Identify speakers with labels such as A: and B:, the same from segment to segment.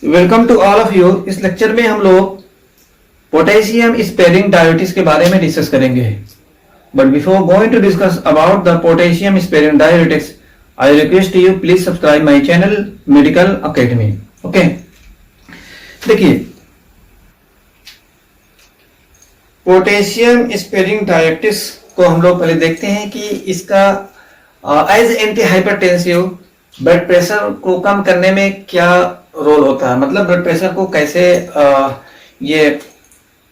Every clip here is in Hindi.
A: Welcome to all of you. इस लेक्चर में हम लोग पोटेशियम स्पेयरिंग डायोटिक्स के बारे में डिस्कस करेंगे। But before going to discuss about the potassium sparing diuretics, I request you please subscribe my channel medical academy. Okay, देखिए पोटेशियम स्पेयरिंग डायोटिक्स को हम लोग पहले देखते हैं कि इसका as anti hypertensive blood pressure को कम करने में क्या रोल होता है, मतलब ब्लड प्रेशर को कैसे ये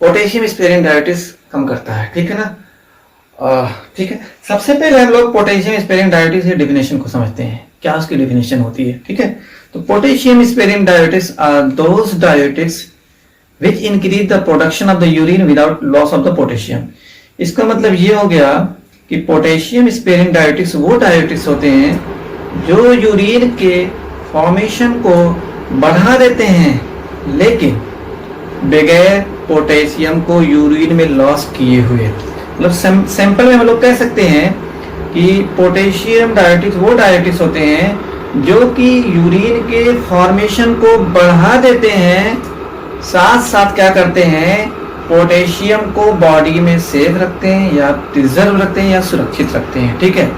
A: पोटेशियम स्पेयरिंग डायोटिक्स कम करता है। ठीक है ना। ठीक है, सबसे पहले हम लोग पोटेशियम स्पेयरिंग डायोटिक्स की डेफिनेशन को समझते हैं, क्या उसकी डेफिनेशन होती है। ठीक है, तो potassium sparing diuretics are those diuretics which increase the production of the urine without loss of the potassium. इसका मतलब ये हो गया कि पोटेशियम स्पेयरिंग डायोटिक्स वो डायोटिक्स होते हैं जो यूरिन के फॉर्मेशन को बढ़ा देते हैं लेकिन बगैर पोटेशियम को यूरिन में लॉस किए हुए। मतलब सैंपल में हम लोग कह सकते हैं कि पोटेशियम डायोटिक्स वो डायोटिक्स होते हैं जो कि यूरिन के फॉर्मेशन को बढ़ा देते हैं, साथ साथ क्या करते हैं, पोटेशियम को बॉडी में सेफ रखते हैं या प्रिजर्व रखते हैं या सुरक्षित रखते हैं। ठीक है,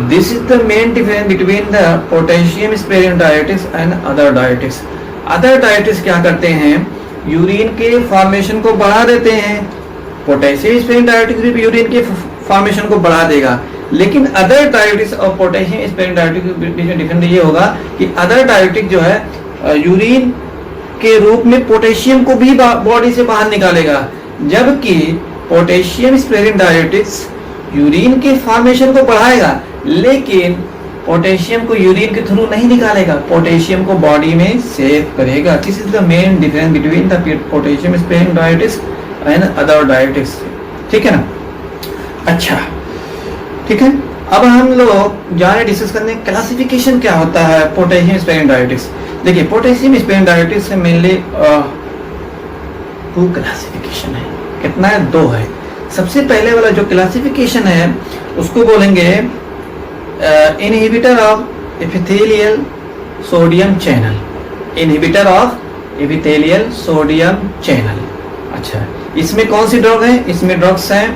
A: this is the main difference between the potassium sparing diuretics and other diuretics. Other diuretics क्या करते हैं, यूरिन के फॉर्मेशन को बढ़ा देते हैं। पोटेशियम स्पेयरिंग डायोटिक्स भी यूरिन के फॉर्मेशन को बढ़ा देगा, लेकिन अदर डायोटिक्स और पोटेशियम स्पेयरिंग डायोटिक्स के बीच में डिफरेंस ये होगा कि अदर डायोटिक जो है यूरिन के रूप में पोटेशियम को भी बॉडी से बाहर निकालेगा, जबकि पोटेशियम स्पेयरिंग डायोटिक्स यूरिन के फॉर्मेशन को बढ़ाएगा लेकिन पोटेशियम को यूरिन के थ्रू नहीं निकालेगा, पोटेशियम को बॉडी में सेव करेगा। This is the main difference between the potassium sparing diuretics and other diuretics. ठीक है ना। अच्छा, ठीक है, अब हम लोग जा रहे डिस्कस करने क्लासिफिकेशन क्या होता है पोटेशियम स्पेयरिंग डायोटिक्स। देखिए पोटेशियम स्पेयरिंग डायोटिक्स में मेनली 2 क्लासिफिकेशन है। कितना है? 2 है। सबसे पहले वाला जो क्लासिफिकेशन है उसको बोलेंगे inhibitor of epithelial sodium channel. Inhibitor of epithelial sodium channel. अच्छा, इसमें कौन सी ड्रग है? इसमें ड्रग्स हैं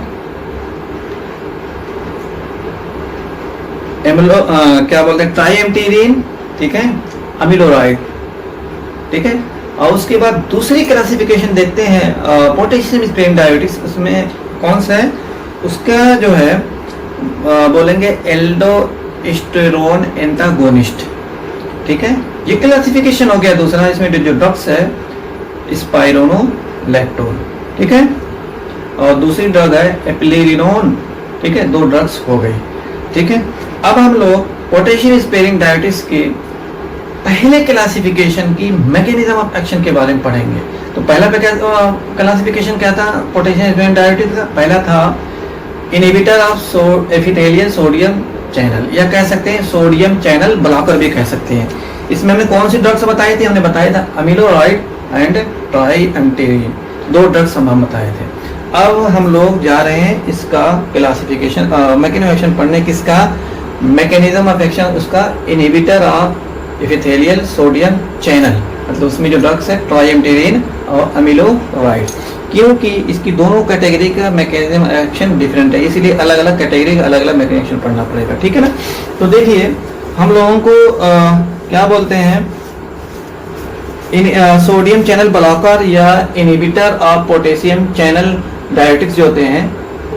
A: क्या बोलते हैं, ट्राइएम्टेरिन, ठीक है, अमिलोराइड। ठीक है, और उसके बाद दूसरी क्लासिफिकेशन देखते हैं पोटेशियम स्पेयरिंग डायोटिक्स। उसमें कौन सा है? उसका जो है बोलेंगे एल्डोस्टेरोन एंटागोनिस्ट। ठीक है, ये क्लासिफिकेशन हो गया दूसरा। इसमें जो ड्रग्स है स्पाइरोनोलैक्टोन। ठीक है, और दूसरी ड्रग है एप्लेरिनोन। ठीक है, 2 ड्रग्स हो गई। ठीक है, अब हम लोग पोटेशियम स्पेयरिंग डायोटिक्स के पहले क्लासिफिकेशन की मैकेनिज्म ऑफ एक्शन के बारे में पढ़ेंगे। तो पहला क्लासिफिकेशन क्या था पोटेशियम स्पेयरिंग डायोटिक्स का? पहला था inhibitor of epithelial sodium channel, या कह सकते हैं सोडियम चैनल ब्लॉकर भी कह सकते हैं। इसमें हमने कौन सी ड्रग्स बताई थी? हमने बताया था अमिलोराइड एंड ट्राइएम्टेरिन, 2 ड्रग्स हम बताए थे। अब हम लोग जा रहे हैं इसका क्लासिफिकेशन मैकेनिज्म ऑफ एक्शन पढ़ने। किसका? मैकेनिज्म ऑफ एक्शन उसका inhibitor of epithelial sodium channel, मतलब उसमें जो ड्रग्स है ट्राइएम्टेरिन और अमिलोराइड। क्योंकि इसकी दोनों कैटेगरी का मैकेनिज्म एक्शन डिफरेंट है, इसीलिए अलग अलग कैटेगरी का अलग अलग मैकेनिज्म एक्शन पढ़ना पड़ेगा। ठीक है ना। तो देखिए हम लोगों को क्या बोलते हैं, सोडियम चैनल ब्लॉकर या इनहिबिटर ऑफ पोटेशियम चैनल डायोटिक्स जो होते हैं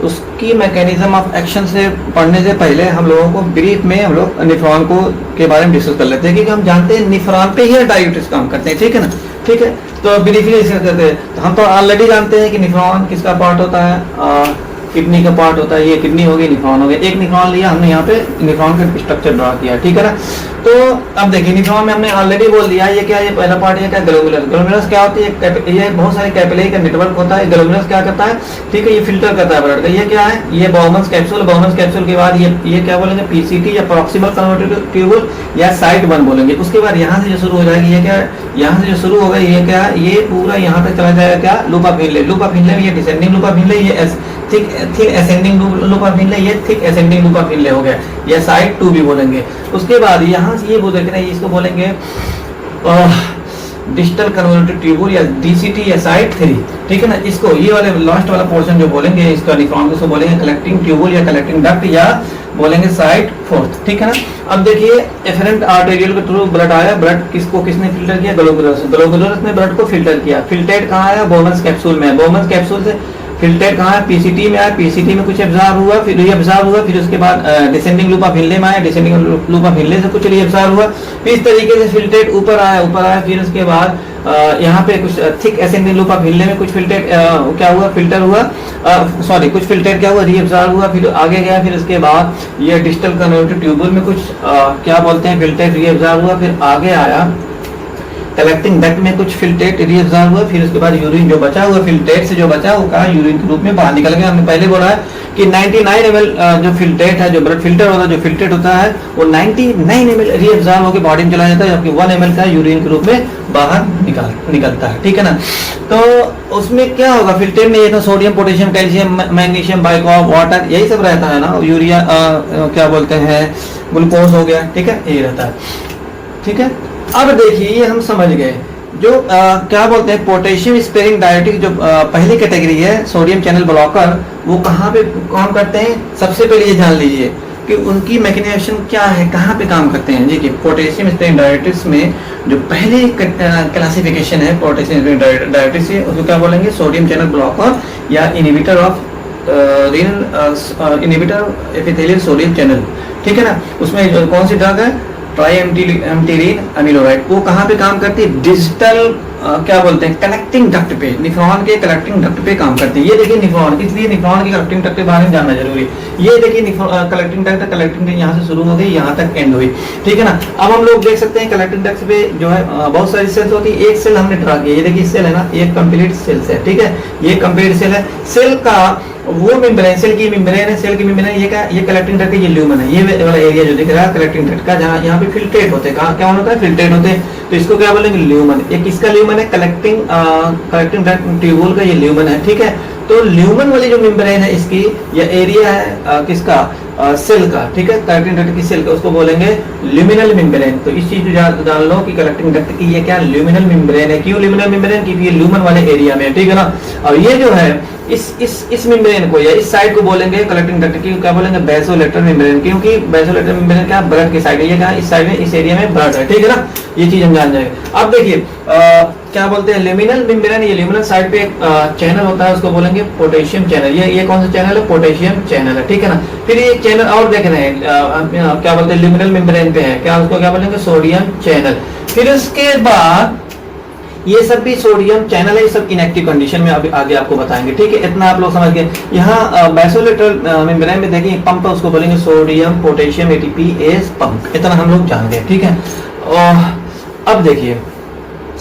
A: उसकी मैकेनिज्म ऑफ एक्शन से पढ़ने से पहले हम लोगों को ब्रीफ में हम लोग निफ्रॉन को के बारे में डिस्कस कर लेते हैं, क्योंकि हम जानते हैं निफ्रॉन पे ही डायोटिक्स काम करते हैं। ठीक है ना। ठीक है, तो ब्रीफली डिस्कस करते हैं। तो हम तो ऑलरेडी जानते हैं कि निफ्रॉन किसका पार्ट होता है, किडनी का पार्ट होता है। ये किडनी हो गई, निफ्रॉन हो गया। एक निफ्रॉन लिया हमने, यहाँ पे निफ्रॉन का स्ट्रक्चर ड्रा किया। ठीक है ना। तो अब देखिए निफ्रॉन में हमने ऑलरेडी बोल दिया ये क्या, ये पहला पार्ट ये क्या, ग्लोमेरुलस। ग्लोमेरुलस क्या होती है? ये बहुत सारे कैपिलरी का नेटवर्क होता है। ग्लोमेरुलस क्या करता है? ठीक है, ये फिल्टर करता है ब्लड का। ये क्या है? ये बाउमन्स कैप्सूल। बाउमन्स कैप्सूल के बाद ये क्या बोलेंगे, पीसीटी या प्रॉक्सिमल कन्वर्टर ट्यूबुल या साइट 1 बोलेंगे। उसके बाद यहाँ से जो शुरू हो जाएगी, ये क्या है, यहाँ से जो शुरू होगा ये क्या है, ये पूरा यहाँ तक चला जाएगा क्या, लूप ऑफ हिनले। लूप ऑफ हिनले में ये डिसेंडिंग लूप ऑफ हिनले, ये थिक असेंडिंग लूप ऑफ हिनले, ये थिक असेंडिंग लूप ऑफ हिनले हो गया, या साइड 2 भी बोलेंगे। उसके बाद यहाँ से ये बोल रहे हैं, इसको बोलेंगे डिजिटल कन्वर्टर ट्यूबुल या डीसीटी या साइट 3, ठीक है ना। इसको ये वाले लास्ट वाला पोर्शन जो बोलेंगे इसका निफ्रॉन को बोलेंगे कलेक्टिंग ट्यूबुल या कलेक्टिंग डक्ट या बोलेंगे साइट 4, ठीक है ना। अब देखिए एफरेंट आर्टेरियल के थ्रू ब्लड आया, ब्लड किसको किसने फिल्टर किया, ग्लोमेरुलस, ग्लोमेरुलस ने ब्लड को फिल्टर किया। फिल्ट्रेट कहाँ आया, बोमन्स कैप्सूल में, बोमन्स कैप्सूल से फिल्ट्रेट कहाँ है, पीसीटी में आया, पीसीटी में कुछ एब्जॉर्ब हुआ, फिर रीअब्जॉर्ब हुआ, फिर उसके बाद डिसेंडिंग लूप ऑफ हिल्ले में आया, डिसेंडिंग लूप ऑफ हिल्ले से कुछ रीअब्जॉर्ब हुआ, फिर इस तरीके से फिल्ट्रेट ऊपर आया, फिर उसके बाद यहाँ पे कुछ थिक असेंडिंग लूप ऑफ हिल्ले में कुछ फिल्ट्रेट क्या हुआ, फिल्टर हुआ, सॉरी कुछ फिल्ट्रेट क्या हुआ, रीअब्जॉर्ब हुआ, फिर आगे गया, फिर उसके बाद ये डिजिटल कन्वर्टर ट्यूबुल में कुछ क्या बोलते हैं फिल्ट्रेट रीअब्जॉर्ब हुआ, फिर आगे आया कलेक्टिंग डक्ट में कुछ फिल्ट्रेट रीअब्जॉर्ब हुआ, फिर उसके बाद यूरिन जो बचा हुआ फिल्ट्रेट से जो बचा वो कहा यूरिन के रूप में बाहर निकल गया। हमने पहले बोला है कि 99 ml जो फिल्ट्रेट है, जो ब्लड फिल्टर होता है, जो फिल्ट्रेट होता है वो 99 ml रीअब्जॉर्ब होकर बॉडी में चला जाता है, जबकि 1 ml का यूरिन के रूप में बाहर निकलता है, ठीक है ना। तो उसमें क्या होगा, फिल्ट्रेट में ये था sodium, potassium, calcium, magnesium, bicarb, water, यही सब रहता है ना, यूरिया क्या बोलते हैं ग्लूकोज हो गया, ठीक है, यही रहता है, ठीक है। अब देखिए ये हम समझ गए जो क्या बोलते हैं पोटेशियम स्पेयरिंग डायरेटिक, जो पहली कैटेगरी है सोडियम चैनल ब्लॉकर, वो कहाँ पे काम करते हैं, सबसे पहले ये जान लीजिए कि उनकी मैकेनाइजेशन क्या है, कहाँ पे काम करते हैं। जी कि पोटेशियम स्पेयरिंग डायरेटिक्स में जो पहले क्लासिफिकेशन है पोटेशियम स्पेयरिंग डायरेटिक्स, उसको क्या बोलेंगे, सोडियम चैनल ब्लॉकर या inhibitor of inhibitor epithelial sodium channel, ठीक है ना। उसमें कौन सी ड्रग है, ट्राइएम्टिलीन अमीलोराइड, वो कहाँ पे काम करती है, डिजिटल क्या बोलते हैं कलेक्टिंग डक्ट पे, निफ्रॉन के कलेक्टिंग डक्ट पे काम करती है। ये देखिए निफ्रॉन, इसलिए निफ्रॉन के कलेक्टिंग डक्ट के बारे में जानना जरूरी है। ये देखिए कलेक्टिंग डक्ट यहाँ से शुरू हो गई, यहाँ तक एंड हुई, ठीक है ना। अब हम लोग देख सकते हैं कलेक्टिंग डक्ट पे जो है बहुत सारी सेल्स होती है, एक सेल हमने ड्रा किया, ये देखिए सेल है ना, एक कंप्लीट सेल्स है, ठीक है, ये कंप्लीट सेल है। सेल का वो मेम्ब्रेन, सेल की मेम्ब्रेन है, सेल की मेम्ब्रेन ये क्या, ये कलेक्टिंग डक्ट, ये ल्यूमन है, ये वाला एरिया जो दिख रहा है कलेक्टिंग डक्ट का, जहाँ यहाँ पे फिल्ट्रेट होते हैं, कहाँ क्या होता है, फिल्ट्रेट होते हैं, तो इसको क्या बोलेंगे, ल्यूमन। एक किसका ल्यूमन है, कलेक्टिंग डक्ट ट्यूबुल का ये ल्यूमन है, ठीक है। तो ल्यूमन वाली जो मेम्ब्रेन है इसकी, ये एरिया है किसका, सेल का, ठीक है, कलेक्टिंग डक्ट की सेल का, उसको बोलेंगे ल्यूमिनल मेम्ब्रेन। तो इस चीज को जान लो कि कलेक्टिंग डक्ट की ये क्या ल्यूमिनल मेम्ब्रेन है। क्यों ल्यूमिनल मेम्ब्रेन, क्योंकि ये ल्यूमन वाले एरिया में, ठीक है ना। और ये जो है इस मेम्ब्रेन को या इस साइड को बोलेंगे कलेक्टिंग डक्ट की क्या बोलेंगे, बेसोलेटरल मेम्ब्रेन, क्योंकि बेसोलेटरल मेम्ब्रेन क्या, ब्लड की साइड है, ये क्या, इस साइड में, इस एरिया में ब्लड है, ठीक है ना। ये चीज हम जान जाएंगे। अब देखिए क्या बोलते हैं ल्यूमिनल मेम्ब्रेन, ये ल्यूमिनल साइड पे एक चैनल होता है, उसको बोलेंगे पोटेशियम चैनल। ये कौन सा चैनल है, पोटेशियम चैनल है, ठीक है ना। फिर ये चैनल और देख रहे हैं क्या बोलते हैं ल्यूमिनल मेम्ब्रेन पे है, क्या उसको क्या बोलेंगे, सोडियम चैनल। फिर उसके बाद ये सब भी सोडियम चैनल है, ये सब इनएक्टिव कंडीशन में अभी आगे आपको बताएंगे, ठीक है। इतना आप लोग समझ गए। यहाँ बेसोलेटरल मेम्ब्रेन में देखिए पंप है, उसको बोलेंगे सोडियम पोटेशियम एटीपीएस पंप, इतना हम लोग जान गए, ठीक है। और अब देखिए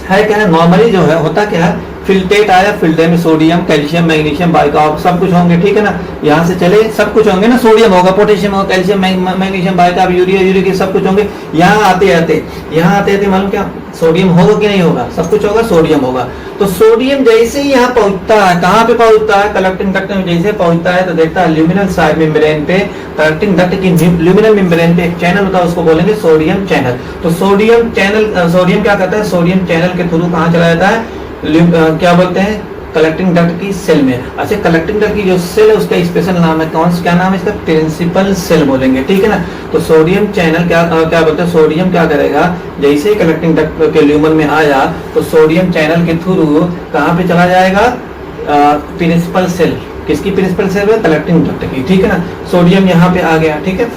A: है क्या है, नॉर्मली जो है होता क्या है, फिल्ट्रेट आया, फिल्टर में सोडियम, कैल्शियम, मैग्नीशियम, बाइकार्ब सब कुछ होंगे, ठीक है ना। यहाँ से चले सब कुछ होंगे ना, सोडियम होगा, पोटेशियम होगा, कैल्शियम, मैग्नीशियम, बाइकार्ब, यूरिया सब कुछ होंगे। यहाँ आते आते मालूम क्या सोडियम होगा कि नहीं होगा, सब कुछ होगा, सोडियम होगा। तो सोडियम जैसे ही यहाँ पहुंचता है, कहाँ पे पहुंचता है, कलेक्टिंग डक्ट में जैसे पहुंचता है तो देखता है ल्यूमिनल साइड मेम्ब्रेन पे, कलेक्टिंग डक्ट की ल्यूमिनल मेम्ब्रेन पे एक चैनल होता है, उसको बोलेंगे सोडियम चैनल। तो सोडियम चैनल, सोडियम क्या करता है, सोडियम चैनल के थ्रू कहाँ चला जाता है, क्या बोलते हैं कलेक्टिंग डक्ट की सेल में। अच्छा, कलेक्टिंग डक्ट की जो सेल है उसका स्पेशल नाम है, कौन सा क्या नाम है इसका, प्रिंसिपल सेल बोलेंगे, ठीक है ना। तो सोडियम चैनल क्या बोलते हैं, सोडियम क्या करेगा, जैसे ही कलेक्टिंग डक्ट के ल्यूमन में आया तो सोडियम चैनल के थ्रू कहाँ पे चला जाएगा, प्रिंसिपल सेल, किसकी प्रिंसिपल सेल है, कलेक्टिंग डक्ट की, ठीक है ना। सोडियम यहाँ पे आ गया, ठीक है,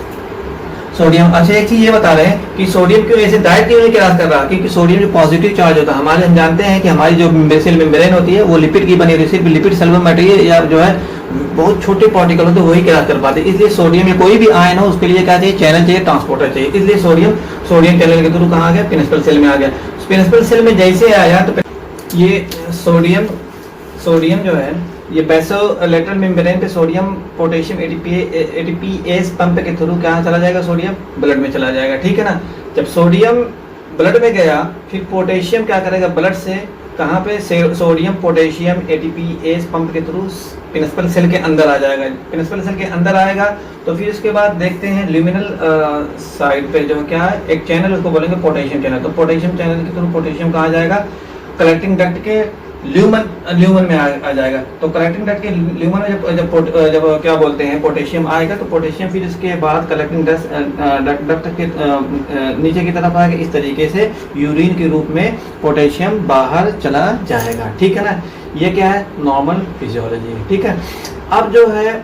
A: सोडियम। अच्छा एक चीज ये बता रहे हैं कि सोडियम क्यों ऐसे डायरेक्ट क्यों नहीं क्रॉस कर रहा, क्योंकि सोडियम जो पॉजिटिव चार्ज होता है हमारे, हम जानते हैं कि हमारी जो बेसल मेम्ब्रेन होती है वो लिपिड की बनी होती है, लिपिड सॉल्युबल मटेरियल या जो है बहुत छोटे पार्टिकल होते हैं वही क्रॉस कर पाते हैं। इसलिए सोडियम में कोई भी आयन हो उसके लिए क्या चाहिए, चैनल चाहिए, ट्रांसपोर्टर चाहिए। इसलिए सोडियम चैनल के थ्रू कहाँ आ गया, प्रिंसिपल सेल में आ गया। प्रिंसिपल सेल में जैसे आया तो ये सोडियम जो है ये बेसोलेटरल मेम्ब्रेन पे सोडियम पोटेशियम एटीपीएस पंप के थ्रू कहाँ चला जाएगा, सोडियम ब्लड में चला जाएगा, ठीक है ना। जब सोडियम ब्लड में गया फिर पोटेशियम क्या करेगा, ब्लड से कहाँ पे, सोडियम पोटेशियम एटीपीएस पंप के थ्रू प्रिंसिपल सेल के अंदर आ जाएगा। प्रिंसिपल सेल के अंदर आएगा तो फिर उसके बाद देखते हैं ल्यूमिनल साइड पे जो क्या है एक चैनल, उसको बोलेंगे पोटेशियम चैनल। तो पोटेशियम चैनल के थ्रू पोटेशियम कहाँ जाएगा, कलेक्टिंग डक्ट के ल्यूमन में आ जाएगा। तो कलेक्टिंग डक्ट के ल्यूमन में जब क्या बोलते हैं पोटेशियम आएगा, तो पोटेशियम फिर इसके बाद कलेक्टिंग डक्ट के नीचे की तरफ आएगा। इस तरीके से यूरिन के रूप में पोटेशियम बाहर चला जाएगा, ठीक है ना। ये क्या है, नॉर्मल फिजियोलॉजी है, ठीक है। अब जो है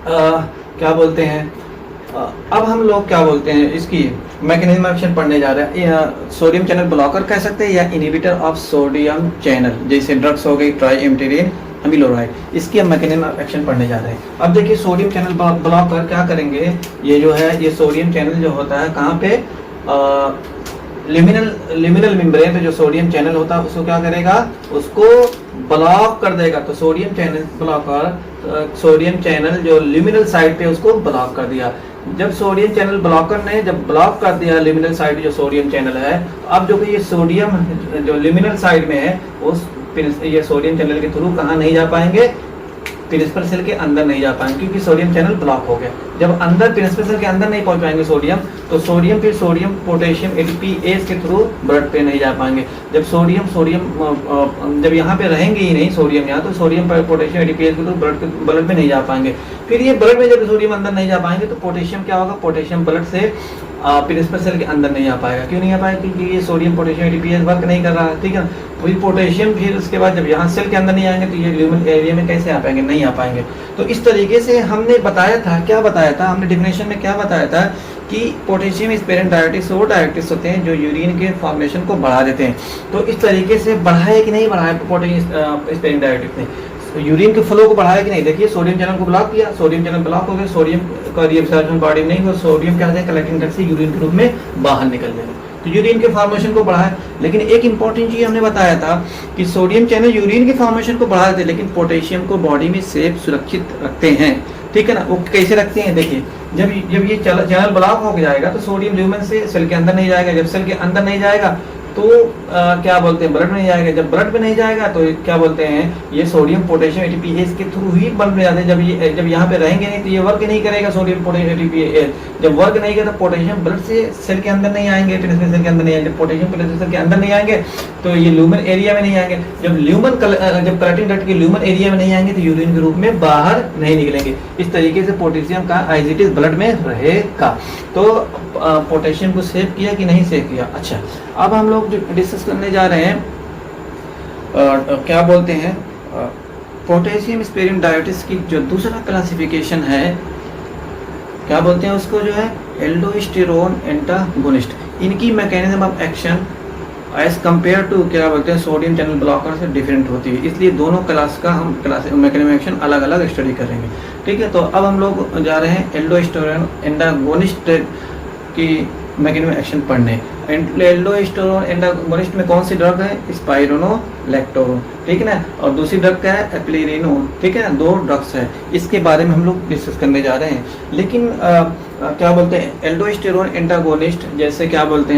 A: क्या बोलते हैं, अब हम लोग क्या बोलते हैं इसकी मैकेनिज्म ऑफ एक्शन पढ़ने जा रहे हैं। सोडियम चैनल ब्लॉकर कह सकते हैं या इनहिबिटर ऑफ सोडियम चैनल, जैसे ड्रग्स हो गई ट्राईएम्टेरिन अमीलोराइड, इसकी हम मैकेनिज्म ऑफ एक्शन पढ़ने जा रहे हैं। अब देखिए सोडियम चैनल ब्लॉकर क्या करेंगे, ये जो है ये सोडियम चैनल जो होता है कहाँ पे, लिमिनल मेम्ब्रेन पे जो सोडियम चैनल होता है उसको क्या करेगा, उसको ब्लॉक कर देगा। तो sodium channel blocker, sodium channel जो लिमिनल साइड पे उसको ब्लॉक कर दिया। जब सोडियम चैनल ब्लॉकर ने जब ब्लॉक कर दिया लिमिनल साइड जो सोडियम चैनल है, अब जो कि ये सोडियम जो लिमिनल साइड में है उस ये सोडियम चैनल के थ्रू कहाँ नहीं जा पाएंगे, प्रिंसिपल सेल के अंदर नहीं जा पाएंगे, क्योंकि सोडियम चैनल ब्लॉक हो गया। जब अंदर प्रिंसिपल सेल के अंदर नहीं पहुंच पाएंगे सोडियम, तो सोडियम फिर सोडियम पोटेशियम एटीपीएस के थ्रू ब्लड पे नहीं जा पाएंगे। जब सोडियम जब यहाँ पे रहेंगे ही नहीं सोडियम यहाँ, तो सोडियम पोटेशियम एटीपीएस के थ्रू ब्लड में नहीं जा पाएंगे। फिर ये ब्लड में जब सोडियम अंदर नहीं जा पाएंगे तो पोटेशियम क्या होगा, पोटेशियम ब्लड से प्रिंसिपल सेल के अंदर नहीं आ पाएगा। क्यों नहीं आ पाएगा, क्योंकि ये सोडियम पोटेशियम एटीपीएस वर्क नहीं कर रहा है, ठीक है। वही पोटेशियम फिर उसके बाद जब यहाँ सेल के अंदर नहीं आएंगे तो ये ल्यूमन एरिया में कैसे आ पाएंगे, नहीं आ पाएंगे। तो इस तरीके से हमने बताया था, क्या बताया था हमने डेफिनेशन में, क्या बताया था कि पोटेशियम स्पेरेंट डायरेटिक्स वो डायरेटिक्स होते हैं जो यूरिन के फॉर्मेशन को बढ़ा देते हैं। तो इस तरीके से बढ़ाया कि नहीं बढ़ाया पोटेशियम स्पेरेंट डायरेटिक्स ने, यूरिन के फ्लो को बढ़ाया कि नहीं। देखिए सोडियम चैनल को ब्लॉक किया, सोडियम चैनल ब्लॉक हो गया, सोडियम का रीअब्सॉर्प्शन बॉडी में नहीं हुआ, सोडियम क्या है कलेक्टिंग डक्ट से यूरिन के रूप में बाहर निकल जाएगा, तो यूरिन के फॉर्मेशन को बढ़ाया। लेकिन एक इंपॉर्टेंट चीज हमने बताया था कि सोडियम चैनल यूरिन के फॉर्मेशन को बढ़ा देते, लेकिन पोटेशियम को बॉडी में सेफ सुरक्षित रखते हैं, ठीक है ना। वो कैसे रखते हैं, देखिए जब ये चैनल ब्लॉक हो जाएगा तो सोडियम ल्यूमेन से सेल के अंदर नहीं जाएगा। जब सेल के अंदर नहीं जाएगा तो क्या बोलते हैं ब्लड में नहीं जाएगा। जब ब्लड में नहीं जाएगा तो क्या बोलते हैं, ये सोडियम पोटेशियम एटीपीएस के थ्रू ही ब्लड में जाते हैं। जब यहाँ पे रहेंगे नहीं तो ये वर्क नहीं करेगा सोडियम पोटेशियम एटीपीएस। जब वर्क नहीं करेगा तो पोटेशियम ब्लड से सेल के अंदर नहीं आएंगे, प्रिंसिपल सेल के अंदर नहीं आएंगे। जब पोटेशियम प्रिंसिपल सेल के अंदर नहीं आएंगे तो ये ल्यूमन एरिया में नहीं आएंगे। जब कलेक्टिंग डक्ट के ल्यूमन एरिया में नहीं आएंगे तो यूरिन के रूप में बाहर नहीं निकलेंगे। इस तरीके से पोटेशियम का आइजिटिस ब्लड में रहेगा। तो पोटेशियम को सेव किया कि नहीं सेव किया। अच्छा, अब हम लोग जो डिस्कस करने जा रहे हैं क्या बोलते हैं, पोटेशियम स्पेरियम डायरेटिक्स की जो दूसरा क्लासिफिकेशन है, क्या बोलते हैं उसको, जो है एल्डोस्टेरोन एंटागोनिस्ट। इनकी mechanism of action as compare to क्या बोलते हैं सोडियम चैनल ब्लॉकर से डिफरेंट होती है, इसलिए दोनों क्लास का हम मैकेनिज्म एक्शन अलग अलग स्टडी करेंगे, ठीक है। तो अब हम लोग जा रहे हैं एल्डोस्टेरोन एंटागोनिस्ट की मैकेनिज्म एक्शन पढ़ने। एल्डोस्टेरोन एंटागोनिस्ट में कौन सी ड्रग है, स्पाइरोनोलैक्टोन, ठीक है ना, और दूसरी ड्रग क्या है, एप्लिरिनोन, ठीक है ना। दो ड्रग्स है, इसके बारे में हम लोग डिस्कस करने जा रहे हैं। लेकिन क्या बोलते हैं एल्डोस्टेरोन एंटागोनिस्ट, जैसे क्या बोलते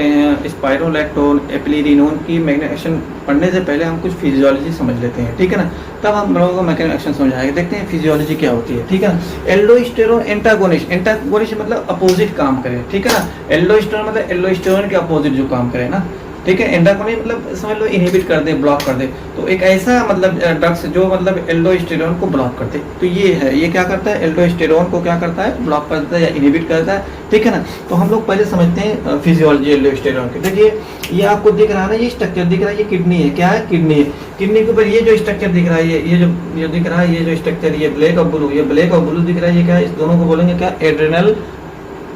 A: हैं स्पाइरोनोलैक्टोन, एप्लिरिनोन की मैकेनिज्म एक्शन पढ़ने से पहले हम कुछ फिजियोलॉजी समझ लेते हैं, ठीक है ना, तब हम लोगों को मैकेनिज्म एक्शन समझाएंगे। देखते हैं फिजियोलॉजी क्या होती है, ठीक है ना। एल्डोस्टेरोन एंटागोनिस्ट मतलब अपोजिट काम करे, ठीक है ना। एल्डोस्टेरोन मतलब एल्डोस्टेरोन के अपोजिट जो काम करे ना, ठीक है। एंटागोनिस्ट मतलब समझ लो इनहिबिट कर दे, ब्लॉक कर दे। तो एक ऐसा मतलब ड्रग्स जो मतलब एल्डोस्टेरोन को ब्लॉक करते, तो ये है, ये क्या करता है, एल्डोस्टेरोन को क्या करता है, ब्लॉक करता है या इनहिबिट करता है, ठीक है ना। तो हम लोग पहले समझते हैं फिजियोलॉजी एल्डोस्टेरोन की। देखिए ये आपको दिख रहा है ना, ये स्ट्रक्चर दिख रहा है, ये किडनी है, क्या है, किडनी है। किडनी के ऊपर ये जो स्ट्रक्चर दिख रहा है, ये जो दिख रहा है, ये जो स्ट्रक्चर, ये ब्लैक और ब्लू, ये ब्लैक और ब्लू दिख रहा है, ये क्या है, इस दोनों को बोलेंगे क्या, एड्रेनल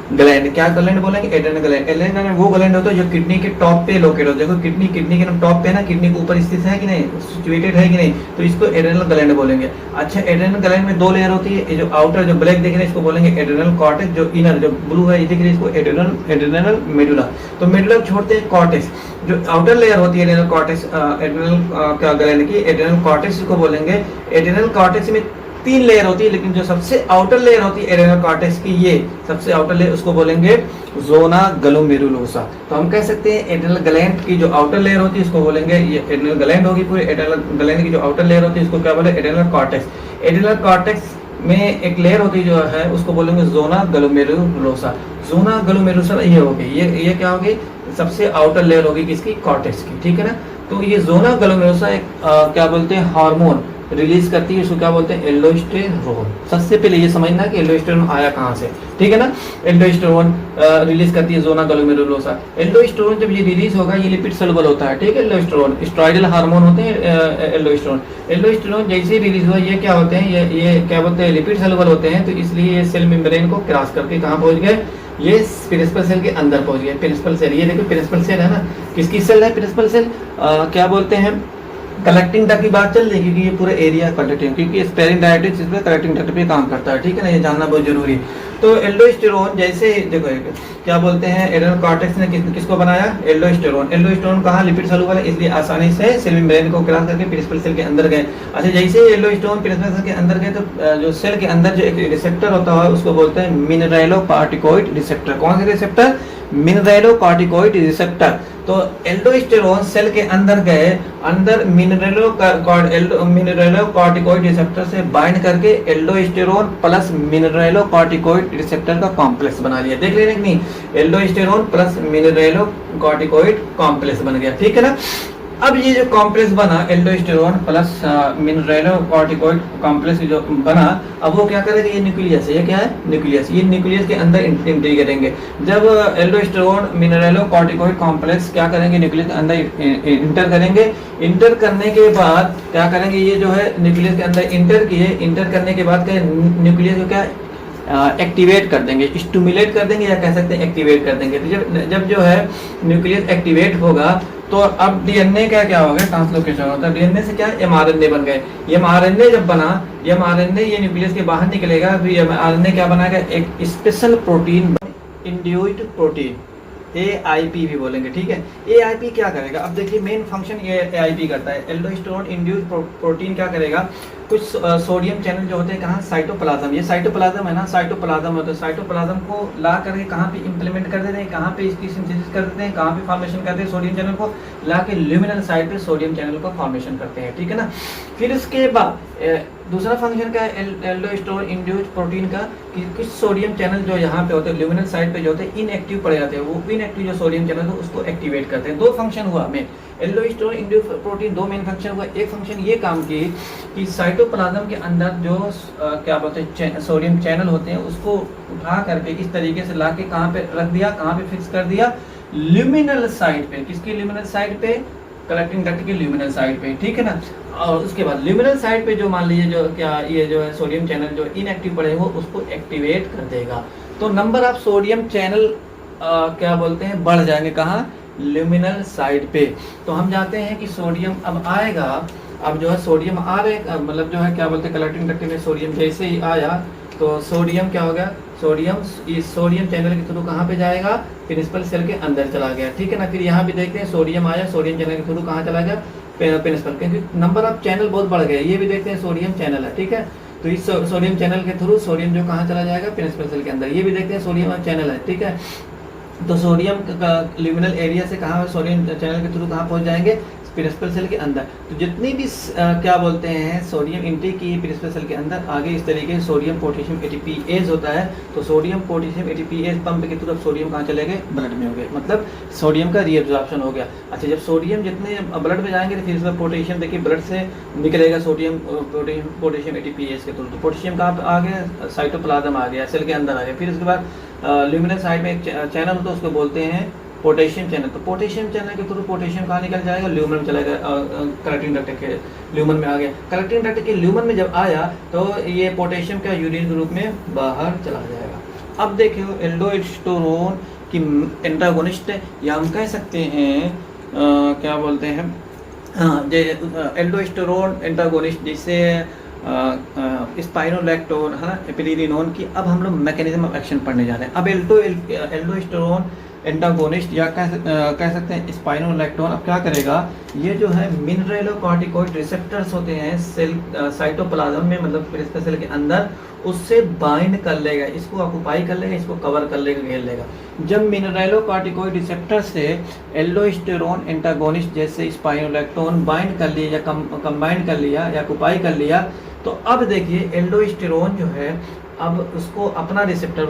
A: ग्लैंड। क्या ग्लैंड बोलेंगे, एड्रेनल ग्लैंड। एड्रेनल ग्लैंड वो ग्लैंड होता है जो किडनी के टॉप पे लोकेट होता है। देखो किडनी के टॉप पे ना, किडनी के ऊपर स्थित है कि नहीं, सिचुएटेड है कि नहीं, तो इसको एड्रेनल ग्लैंड बोलेंगे। अच्छा, एड्रेनल ग्लैंड में दो लेयर होती है, जो आउटर जो ब्लैक दिख रहे हैं इसको बोलेंगे एड्रेनल कॉर्टेक्स, जो इनर जो ब्लू है ये दिख रही है इसको एड्रेनल मेडुला। तो मेडुला छोड़ते हैं कॉर्टेक्स, जो आउटर लेयर होती है एड्रेनल कॉर्टेक्स, एड्रेनल क्या ग्लैंड की, एड्रेनल कॉर्टेक्स को बोलेंगे। एड्रेनल कॉर्टेक्स में 3 लेयर होती है, लेकिन जो सबसे आउटर लेयर होती है एड्रेनल कॉर्टेक्स की, ये सबसे आउटर लेयर उसको बोलेंगे जोना ग्लोमेरुलोसा। तो हम कह सकते हैं एड्रेनल ग्लैंड की जो आउटर लेयर होती है इसको बोलेंगे, ये एड्रेनल ग्लैंड होगी पूरी, एड्रेनल ग्लैंड की जो आउटर लेयर होती है इसको क्या बोले, एड्रेनल कॉर्टेक्स। एड्रेनल कॉर्टेक्स में एक लेयर होती जो है उसको बोलेंगे जोना ग्लोमेरुलोसा। जोना ग्लोमेरुलोसा ये होगी, ये क्या होगी, सबसे आउटर लेयर होगी किसकी, कॉर्टेक्स की, ठीक है ना। तो ये जोना ग्लोमेरुलोसा एक क्या बोलते हैं हार्मोन रिलीज करती है, उसको क्या बोलते हैं, एल्डोस्टेरोन। सबसे पहले ये समझना कि एल्डोस्टेरोन आया कहाँ से, ठीक है ना। एल्डोस्टेरोन रिलीज करती है जोना ग्लोमेरुलोसा। एल्डोस्टेरोन जब ये रिलीज होगा, ये लिपिड सॉल्युबल होता है, ठीक है। एल्डोस्टेरोन स्टेरॉइडल हार्मोन होते हैं एल्डोस्टेरोन। एल्डोस्टेरोन जैसे ही रिलीज हुआ, ये क्या होते हैं, ये क्या बोलते हैं, लिपिड सॉल्युबल होते हैं। तो इसलिए ये सेल मेम्ब्रेन को क्रॉस करके कहाँ पहुंच गए, ये प्रिंसिपल सेल के अंदर पहुंच गए। प्रिंसिपल सेल, ये देखो प्रिंसिपल सेल है ना, किसकी सेल है प्रिंसिपल सेल, क्या बोलते हैं, कलेक्टिंग डक्ट की बात चल रही है, क्योंकि ये पूरा एरिया कलेक्टिंग, क्योंकि स्पेरिंग डायरेक्टिस इस पे कलेक्टिंग डक्ट पे काम करता है, ठीक है ना, ये जानना बहुत जरूरी है। तो एल्डोस्टेरोन जैसे देखो क्या बोलते हैं, एड्रेनल कॉर्टेक्स ने किसको बनाया, एल्डोस्टेरोन। एल्डोस्टेरोन कहाँ, लिपिड सॉल्युबल है, इसलिए आसानी से सेल मेम्ब्रेन को क्रॉस करके प्रिंसिपल सेल के अंदर गए। अच्छा, जैसे ही एल्डोस्टेरोन प्रिंसिपल सेल के अंदर गए, तो जो सेल के अंदर जो एक रिसेप्टर होता है उसको बोलते हैं मिनरलोकॉर्टिकॉइड रिसेप्टर। कौन सा रिसेप्टर, मिनरलोकॉर्टिकॉइड रिसेप्टर। तो एल्डोस्टेरोन सेल के अंदर गए, अंदर मिनरलोकॉर्टिकॉइड रिसेप्टर से बाइंड करके एल्डोस्टेरोन प्लस मिनरलोकॉर्टिकॉइड रिसेप्टर का कॉम्प्लेक्स बना लिया। देख लेना कि नहीं, एल्डोस्टेरोन प्लस मिनरलोकॉर्टिकॉइड कॉम्प्लेक्स बन गया, ठीक है ना। अब ये जो कॉम्प्लेक्स बना एल्डोस्टेरोन प्लस मिनरलोकॉर्टिकॉइड कॉम्प्लेक्स जो बना, अब वो क्या करेगा, ये न्यूक्लियस है, ये क्या है, न्यूक्लियस। ये न्यूक्लियस के अंदर एंट्री करेंगे। जब एल्डोस्टेरोन मिनरलोकॉर्टिकॉइड कॉम्प्लेक्स क्या करेंगे, न्यूक्लियस के अंदर इंटर करेंगे। इंटर करने के बाद क्या करेंगे, ये जो है न्यूक्लियस के अंदर इंटर किए, इंटर करने के बाद क्या न्यूक्लियस को क्या एक्टिवेट कर देंगे, स्टिमुलेट कर देंगे, या कह सकते हैं एक्टिवेट कर देंगे। तो जब जो है न्यूक्लियस एक्टिवेट होगा, तो अब डीएनए का क्या होगा, ट्रांसलोकेशन होता है। डीएनए से क्या एमआरएनए बन गए। एमआरएनए जब बना, एमआरएनए ये न्यूक्लियस के बाहर निकलेगा, तो एमआरएनए क्या बनाएगा, एक special protein, induced protein, AIP भी बोलेंगे, ठीक है। AIP क्या करेगा, अब देखिए मेन फंक्शन ये AIP करता है। एल्डोस्टेरोन इंड्यूस्ड प्रोटीन क्या करेगा, कुछ सोडियम चैनल जो होते हैं कहाँ, साइटोप्लाज्म, ये साइटोप्लाज्म है ना, साइटोप्लाज्म होता है। साइटोप्लाज्म को ला करके कहाँ पे इंप्लीमेंट कर देते हैं, कहाँ पे इसकी सिंथेसिस कर देते हैं, कहाँ पे फॉर्मेशन करते हैं, सोडियम चैनल को ला के ल्यूमिनल साइड पे सोडियम चैनल को फॉर्मेशन करते हैं, ठीक है ना। फिर इसके बाद दूसरा फंक्शन क्या है एल्डोस्टेरोन इंड्यूस्ड प्रोटीन का, कि कुछ सोडियम चैनल जो यहाँ पे होते हैं ल्यूमिनल साइड पे जो होते हैं इनएक्टिव पड़ जाते हैं, वो इनएक्टिव जो सोडियम चैनल है उसको एक्टिवेट करते हैं। दो फंक्शन हुआ में एल्डोस्टेरोन इंड्यूस्ड प्रोटीन, दो मेन फंक्शन हुआ। एक फंक्शन ये काम की कि साइटोप्लाज्म के अंदर जो क्या बोलते हैं सोडियम चैनल होते हैं उसको उठा करके इस तरीके से ला के कहाँ पे रख दिया, कहाँ पे फिक्स कर दिया, ल्यूमिनल साइड पे। किसकी ल्यूमिनल साइड पे, कलेक्टिंग डक्ट की ल्यूमिनल साइड पे, ठीक है ना। और उसके बाद ल्यूमिनल साइड पे जो मान लीजिए जो क्या ये जो है सोडियम चैनल जो इनएक्टिव पड़े वो उसको एक्टिवेट कर देगा। तो नंबर ऑफ सोडियम चैनल क्या बोलते हैं बढ़ जाएंगे, कहाँ, ल्यूमिनल साइड पे। तो हम जानते हैं कि सोडियम अब आएगा, अब जो है सोडियम आ रहे, मतलब जो है क्या बोलते हैं कलेक्टिंग डक्ट में सोडियम जैसे ही आया, तो सोडियम क्या हो गया, सोडियम इस सोडियम चैनल के थ्रू कहाँ पे जाएगा, प्रिंसिपल सेल के अंदर चला गया, ठीक है ना। फिर यहाँ भी देखते हैं सोडियम आया, सोडियम चैनल के थ्रू कहाँ चला गया, प्रिंसिपल, क्योंकि नंबर ऑफ चैनल बहुत बढ़ गया। ये भी देखते हैं सोडियम चैनल है, ठीक है। तो इस सोडियम चैनल के थ्रू सोडियम जो कहाँ चला जाएगा, प्रिंसिपल सेल के अंदर। ये भी देखते हैं सोडियम चैनल है, ठीक है। तो सोडियम का ल्यूमिनल एरिया से कहाँ सोडियम चैनल के थ्रू कहाँ पहुँच जाएंगे, प्रिंसिपल सेल के अंदर। तो जितनी भी क्या बोलते हैं सोडियम इंटेक की प्रिंसिपल सेल के अंदर आगे इस तरीके से सोडियम पोटेशियम एटीपीएज होता है। तो सोडियम पोटेशियम एटीपीएज पंप के थ्रू अब सोडियम कहाँ चले गए, ब्लड में हो गए, मतलब सोडियम का रीअब्जॉर्प्शन हो गया। अच्छा, जब सोडियम जितने ब्लड में जाएंगे तो फिर इसमें पोटेशियम देखिए ब्लड से निकलेगा सोडियम पोटेशियम एटीपीएज के थ्रू। तो पोटेशियम कहाँ आ गया, साइटोप्लाज्म आ गया, सेल के अंदर आ गया। फिर उसके बाद ल्यूमिनल साइड में एक चैनल होता है उसको बोलते हैं पोटेशियम चैनल। तो पोटेशियम चैनल के थ्रू पोटेशियम कहाँ निकल जाएगा, ल्यूमन में चलेगा, कलेक्टिंग डक्ट के ल्यूमन में आ गया। कलेक्टिंग डक्ट के ल्यूमन में जब आया तो ये पोटेशियम का यूरिन के रूप में बाहर चला जाएगा। अब देखियो एल्डोस्टेरोन की एंटागोनिस्ट या हम कह सकते हैं क्या बोलते हैं, हाँ, एल्डोस्टेरोन एंटागोनिस्ट जिससे स्पाइरोलैक्टोन है ना, एपिलिरिनोन की। अब हम लोग मैकेनिज्म ऑफ एक्शन पढ़ने जा रहे हैं। अब एल्डोस्टेरोन एंटागोनिस्ट या कह सकते हैं स्पाइनोलेक्टोन अब क्या करेगा, ये जो है मिनरेलोकॉर्टिकॉइड रिसेप्टर्स होते हैं सेल साइटोप्लाज्म में, मतलब फिर इसका सेल के अंदर, उससे बाइंड कर लेगा, इसको ऑक्युपाई कर लेगा, इसको कवर कर लेगा, घेर लेगा। जब मिनरेलोकॉर्टिकॉइड रिसेप्टर से एल्डोस्टेरोन एंटागोनिस्ट जैसे स्पाइनोलेक्टोन बाइंड कर लिया या कंबाइंड कर लिया या ऑक्युपाई कर लिया, तो अब देखिए एल्डोस्टेरोन जो है अब उसको अपना रिसेप्टर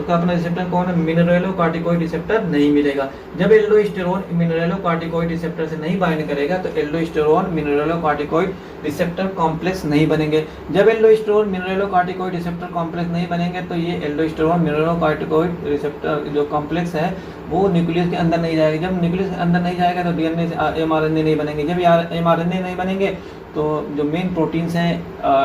A: कौन है, मिनरेलोकॉर्टिकॉइड रिसेप्टर नहीं मिलेगा। जब एल्डोस्टेरोन मिनरेलोकॉर्टिकॉइड रिसेप्टर से नहीं बाइंड करेगा तो एल्डोस्टेरोन मिनरेलोकॉर्टिकॉइड रिसेप्टर कॉम्प्लेक्स नहीं बनेंगे। जब एल्डोस्टेरोन मिनरेलोकॉर्टिकॉइड रिसेप्टर कॉम्प्लेक्स नहीं बनेंगे तो ये एल्डोस्टेरोन मिनरेलोकॉर्टिकॉइड रिसेप्टर जो कॉम्प्लेक्स है वो न्यूक्लियस के अंदर नहीं जाएगा। जब न्यूक्लियस के अंदर नहीं जाएगा तो डीएनए से एमआरएनए नहीं बनेंगे। जब एमआरएनए नहीं बनेंगे तो जो मेन प्रोटीन्स हैं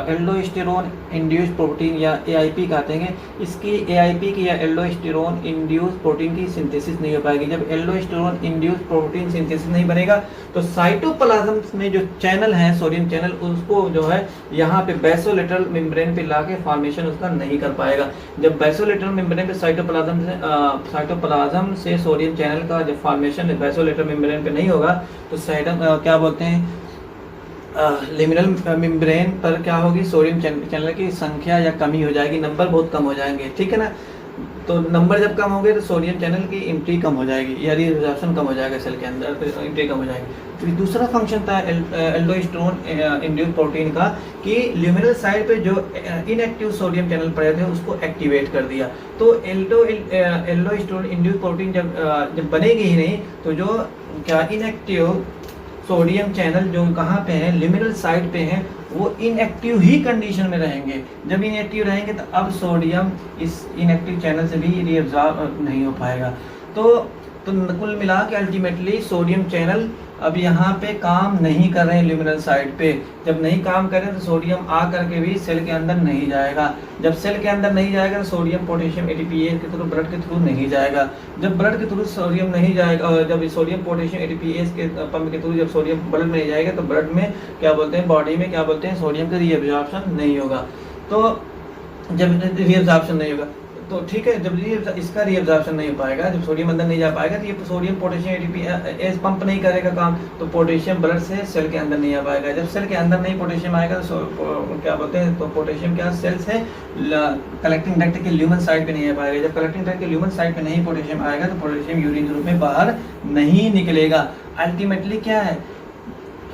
A: एल्डोस्टेरोन इंड्यूस प्रोटीन या एआईपी कहते हैं, इसकी एआईपी की या एल्डोस्टेरोन इंड्यूस प्रोटीन की सिंथेसिस नहीं हो पाएगी। जब एल्डोस्टेरोन इंड्यूस प्रोटीन सिंथेसिस नहीं बनेगा तो साइटोप्लाज्म में जो चैनल है सोडियम चैनल, उसको जो है यहाँ पे बेसोलेटरल मेम्ब्रेन पे लाके फॉर्मेशन उसका नहीं कर पाएगा। जब बेसोलेटरल मेम्ब्रेन पे साइटोप्लाज्म से सोडियम चैनल का जब फॉर्मेशन बेसोलेटरल मेम्ब्रेन पे नहीं होगा तो क्या बोलते हैं लिमिनल मेम्ब्रेन पर क्या होगी, सोडियम चैनल की संख्या या कमी हो जाएगी, नंबर बहुत कम हो जाएंगे, ठीक है ना। तो नंबर जब कम होंगे तो सोडियम चैनल की एंट्री कम हो जाएगी या रीअब्जॉर्प्शन कम हो जाएगा सेल के अंदर, तो एंट्री कम हो जाएगी। फिर दूसरा फंक्शन था एल्डोस्टेरोन इंड्यूस प्रोटीन का कि ल्यूमिनल साइड पे जो इनएक्टिव सोडियम चैनल पड़े थे उसको एक्टिवेट कर दिया। तो एल्डोस्टेरोन इंड्यूस प्रोटीन जब बनेगी ही नहीं तो जो क्या इनएक्टिव सोडियम चैनल जो कहाँ पे हैं, लिमिनल साइड पे हैं, वो इनएक्टिव ही कंडीशन में रहेंगे। जब इनएक्टिव रहेंगे तो अब सोडियम इस इनएक्टिव चैनल से भी रीअब्जॉर्ब नहीं हो पाएगा। तो कुल मिला के अल्टीमेटली सोडियम चैनल अब यहाँ पे काम नहीं कर रहे हैं ल्यूमिनल साइड पे। जब नहीं काम करें तो सोडियम आ करके भी सेल के अंदर नहीं जाएगा। जब सेल के अंदर नहीं जाएगा तो सोडियम पोटेशियम एटीपीएस के थ्रू ब्लड के थ्रू नहीं जाएगा। जब ब्लड के थ्रू सोडियम नहीं जाएगा, जब सोडियम पोटेशियम एटीपीएस के पंप के थ्रू जब सोडियम ब्लड में नहीं जाएगा तो ब्लड में क्या बोलते हैं, बॉडी में क्या बोलते हैं, सोडियम का रीअब्जॉर्प्शन नहीं होगा। तो जब रीअब्जॉर्प्शन नहीं होगा तो ठीक है, जब इसका रीअब्जॉर्प्शन नहीं हो पाएगा, जब सोडियम अंदर नहीं जा पाएगा तो ये सोडियम पोटेशियम एटीपीएस पंप नहीं करेगा काम, तो पोटेशियम ब्लड से सेल के अंदर नहीं आ पाएगा। जब सेल के अंदर नहीं पोटेशियम आएगा तो क्या बोलते हैं, तो पोटेशियम क्या सेल से कलेक्टिंग डक्ट के ल्यूमन साइड पे नहीं आ पाएगा। जब कलेक्टिंग डक्ट के ल्यूमन साइड पे नहीं पोटेशियम आएगा तो पोटेशियम यूरिन के रूप में बाहर नहीं निकलेगा। अल्टीमेटली क्या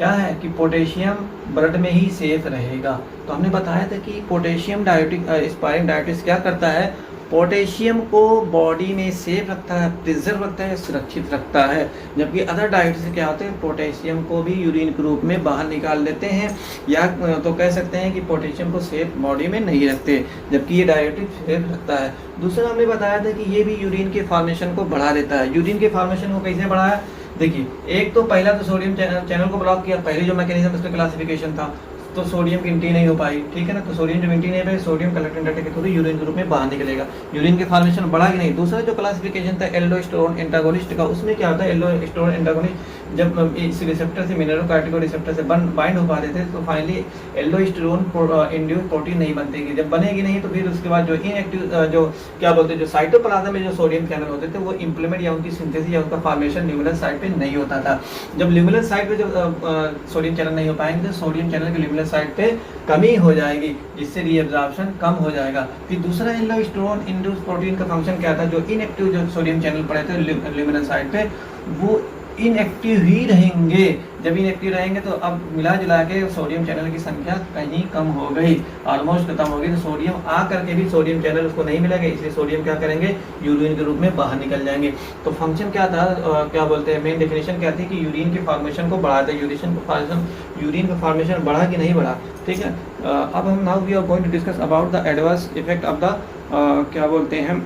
A: है कि पोटेशियम ब्लड में ही सेफ रहेगा। तो हमने बताया था कि पोटेशियम डायोटिक स्पाइरिंग डायोटिक्स क्या करता है, पोटेशियम को बॉडी में सेफ रखता है, प्रिजर्व रखता है, सुरक्षित रखता है। जबकि अदर डायोटिक्स क्या होते हैं, पोटेशियम को भी यूरिन के रूप में बाहर निकाल देते हैं, या तो कह सकते हैं कि पोटेशियम को सेफ बॉडी में नहीं रखते, जबकि ये डायोटिक सेफ रखता है। दूसरा हमने बताया था कि ये भी यूरिन के फॉर्मेशन को बढ़ा देता है। यूरिन के फॉर्मेशन को कैसे बढ़ाया, देखिए एक तो पहला तो सोडियम चैनल को ब्लॉक किया, पहले जो मैकेनिज्म इसका क्लासिफिकेशन था, तो सोडियम की एंट्री नहीं हो पाई, ठीक है ना। तो सोडियम जब एंट्री नहीं पाई, सोडियम कलेक्टिंग डक्ट के थ्रू यूरिन के रूप में बाहर निकलेगा, यूरिन के फॉर्मेशन बढ़ा कि नहीं। दूसरा जो क्लासिफिकेशन था एल्डोस्टेरोन एंटागोनिस्ट का, उसमें क्या होता है, एल्डोस्टेरोन एंटागोनिस्ट जब इस रिसेप्टर से मिनरेलोकॉर्टिकॉइड रिसेप्टर से बाइंड हो पाते थे तो फाइनली एल्डोस्टेरोन इंड्यूस प्रोटीन नहीं बनती। जब बनेगी नहीं तो फिर उसके बाद जो इनएक्टिव जो क्या बोलते हैं, जो साइटोप्लाज्म में जो सोडियम चैनल होते थे वो इंप्लीमेंट या उनकी सिंथेसिस या उनका फॉर्मेशन ल्यूमिनल साइड पे नहीं होता था। जब ल्यूमिनल साइड पे जब सोडियम चैनल नहीं हो पाएंगे तो सोडियम चैनल के ल्यूमिनल साइड पे कमी हो जाएगी, जिससे रीअब्जॉर्प्शन कम हो जाएगा। फिर दूसरा एल्डोस्टेरोन इंड्यूस प्रोटीन का फंक्शन क्या था, जो इनएक्टिव जो सोडियम चैनल पड़े थे ल्यूमिनल साइड पे वो इनएक्टिव ही रहेंगे। जब इनएक्टिव रहेंगे तो अब मिला जुला के सोडियम चैनल की संख्या कहीं कम हो गई, ऑलमोस्ट खत्म हो गई। तो सोडियम आ करके भी सोडियम चैनल उसको नहीं मिलेगा, इसलिए सोडियम क्या करेंगे, यूरिन के रूप में बाहर निकल जाएंगे। तो फंक्शन क्या था, क्या बोलते हैं, मेन डेफिनेशन क्या थी कि यूरिन के फॉर्मेशन को बढ़ाते हैं। यूरिन का फॉर्मेशन बढ़ा कि नहीं बढ़ा, ठीक है। अब हम now we are going to discuss about the adverse effect of the क्या बोलते हैं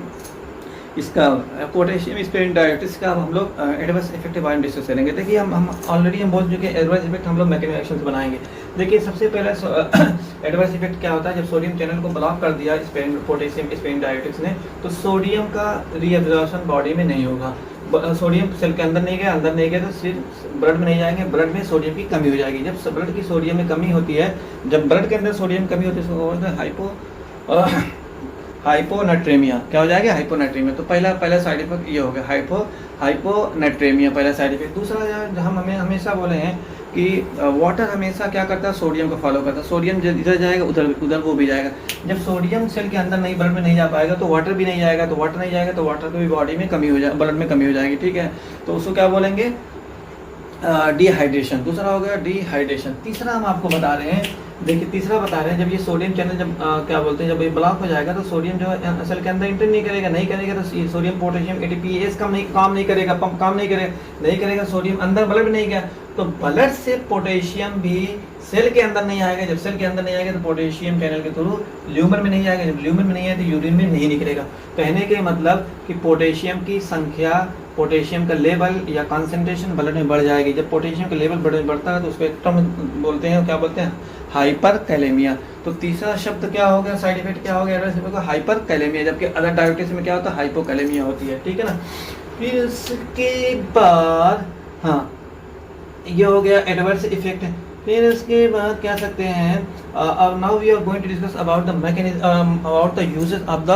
A: इसका पोटेशियम स्पेरिंग डायोटिक्स का हम लोग एडवर्स इफेक्ट के बारे में डिस्कस करेंगे। देखिए हम ऑलरेडी हम बोल चुके हैं एडवर्स इफेक्ट हम लोग मैकेनिकल एक्शन से बनाएंगे। देखिए सबसे पहले एडवर्स इफेक्ट क्या होता है, जब सोडियम चैनल को ब्लॉक कर दिया पोटेशियम स्पेरिंग डायोटिक्स ने, तो सोडियम का रीअब्जॉर्प्शन बॉडी में नहीं होगा। सोडियम सेल के अंदर नहीं गया तो सिर्फ ब्लड में नहीं जाएंगे, ब्लड में सोडियम की कमी हो जाएगी। जब ब्लड की सोडियम में कमी होती है, जब ब्लड के अंदर सोडियम कमी होती है उसको बोलते हैं हाइपोनाट्रेमिया। क्या हो जाएगा? हाइपोनाट्रेमिया। तो पहला साइड इफेक्ट ये हो गया, हाइपोनाट्रेमिया पहला साइड इफेक्ट। दूसरा जो हम हमें हमेशा बोले हैं कि वाटर हमेशा क्या करता है? सोडियम को फॉलो करता है। सोडियम इधर जाएगा उधर उधर वो भी जाएगा। जब सोडियम सेल के अंदर नहीं, ब्लड में नहीं जा पाएगा तो वाटर भी नहीं जाएगा, तो वाटर नहीं जाएगा तो वाटर की भी बॉडी में कमी हो जाए, ब्लड में कमी हो जाएगी। ठीक है, तो उसको क्या बोलेंगे? डिहाइड्रेशन। दूसरा हो गया डिहाइड्रेशन। तीसरा हम आपको बता रहे हैं, देखिए तीसरा बता रहे हैं, जब ये सोडियम चैनल जब क्या बोलते हैं, जब ये ब्लॉक हो जाएगा तो सोडियम जो है सेल के अंदर इंटर नहीं करेगा तो सोडियम पोटेशियम एटीपीएस काम नहीं करेगा, पंप काम नहीं करेगा, सोडियम अंदर ब्लड में नहीं गया तो ब्लड से पोटेशियम भी सेल के अंदर नहीं आएगा। जब सेल के अंदर नहीं आएगा तो पोटेशियम चैनल के थ्रू ल्यूमन में नहीं आएगा। जब ल्यूमन में नहीं आएगा तो यूरिन में नहीं निकलेगा। कहने के मतलब कि पोटेशियम की संख्या, पोटेशियम का लेवल या कंसंट्रेशन ब्लड में बढ़ जाएगी। जब पोटेशियम का लेवल बढ़ता है तो उसको एक टर्म बोलते हैं, क्या बोलते हैं? Hyper kalaemia. तो तीसरा शब्द क्या हो गया? साइड इफेक्ट क्या हो गया? Adverse effect hyper kalaemia. जबकि अदर डायबिटीज में क्या होता है? हाइपोकैलेमिया होती है। ठीक है ना। फिर उसके बाद हाँ, ये हो गया एडवर्स इफेक्ट। फिर उसके बाद क्या सकते हैं? Now we are going to discuss about the mechanism, about the uses of the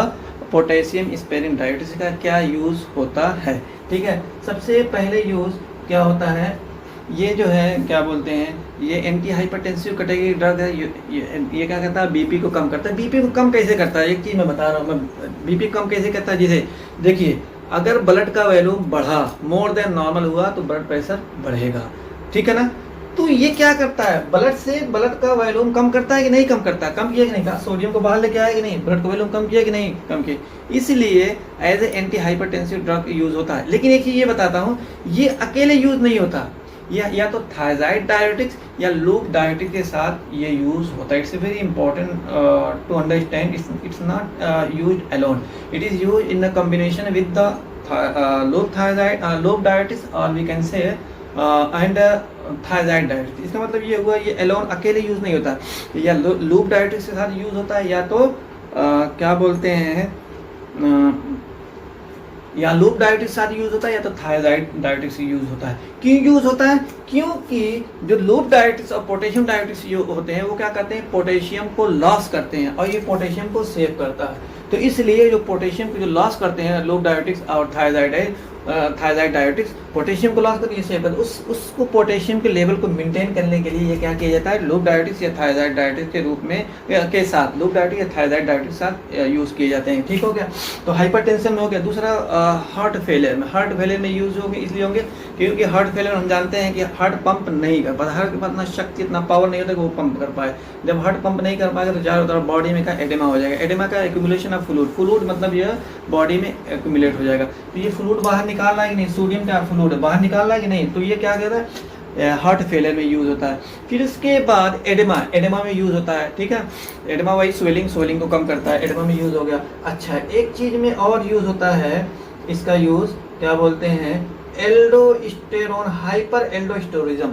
A: potassium sparing diabetes का क्या यूज होता है। ठीक है, सबसे पहले यूज क्या होता है? ये जो है क्या बोलते हैं, ये एंटी हाइपरटेंसिव कैटेगरी ड्रग है। ये क्या करता है? बीपी को कम करता है। बीपी को कम कैसे करता है? एक चीज़ मैं बता रहा हूँ मैं, बीपी कम कैसे करता है? जैसे देखिए, अगर ब्लड का वैल्यू बढ़ा, मोर देन नॉर्मल हुआ तो ब्लड प्रेशर बढ़ेगा। ठीक है ना। तो ये क्या करता है? ब्लड का वॉल्यूम कम करता है कि नहीं कम करता है? कम किया कि नहीं? कहा सोडियम को बाहर लेके आया कि नहीं? ब्लड का वॉल्यूम कम किया कि नहीं? कम किया। इसलिए as a anti hypertensive drug use होता है। लेकिन एक चीज ये बताता हूँ, ये अकेले यूज नहीं होता, या तो थायराइड डायबिटिक्स या लूप डायबिटिक्स के साथ ये यूज होता है। It's very important to understand. It's not used alone, it is used in a combination with the loop diuretics और we can say and thiazide diuretics. इसका मतलब ये हुआ, ये एलोन अकेले यूज नहीं होता, या लूप डायबिटीज के साथ यूज होता है, या तो क्या बोलते हैं, या लूप डायबिटीज के साथ यूज होता है, या तो थायराइड डायबिटीज से यूज होता है। क्यों यूज होता है? क्योंकि जो लूप डायबिटीज और पोटेशियम डायबिटीज होते हैं वो क्या करते हैं? पोटेशियम को लॉस करते हैं और ये पोटेशियम को सेव करता है। तो इसलिए जो पोटेशियम को जो लॉस करते हैं लूप डायबिटीज और थायराइड डायबिटिक्स, पोटेशियम को लॉस करके सेव करते, उसको पोटेशियम के लेवल को मेंटेन करने के लिए ये क्या किया जाता है? लूप डायबिटिक्स या थायराइड डायबिटिक्स के रूप में के साथ, लूप डायबिटिक्स या थायराइड डायबिटिक्स के साथ यूज किए जाते हैं। ठीक हो गया। तो हाइपरटेंशन में हो गया। दूसरा हार्ट फेलियर में, हार्ट फेलियर में यूज होंगे, इसलिए होंगे क्योंकि हार्ट फेलियर हम जानते हैं कि हार्ट पंप नहीं कर पाता, हार्ट के पास इतना शक्ति, इतना पावर नहीं होता कि वो पंप कर पाए। जब हार्ट पंप नहीं कर पाएगा तो चारों तरफ बॉडी में का एडेमा हो जाएगा। एडेमा का एक्यूमुलेशन ऑफ फ्लूइड मतलब ये बॉडी में एक्यूमुलेट हो जाएगा। तो ये फ्लूइड बाहर निकाल रहा है कि नहीं? सोडियम का फ्लूइड बाहर निकाल रहा है कि नहीं? तो ये क्या कहता है? हार्ट फेलियर में यूज होता है। फिर इसके बाद एडेमा में यूज होता है। ठीक है, एडेमा वही स्वेलिंग को कम करता है, एडेमा में यूज हो गया। अच्छा, एक चीज में और यूज होता है, इसका यूज क्या बोलते हैं? एल्डोस्टेरोन, हाइपर एल्डोस्टेरोनिज्म,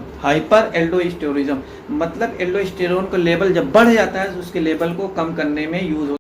A: मतलब एल्डोस्टेरोन का लेवल जब बढ़ जाता है तो उसके लेवल को कम करने में यूज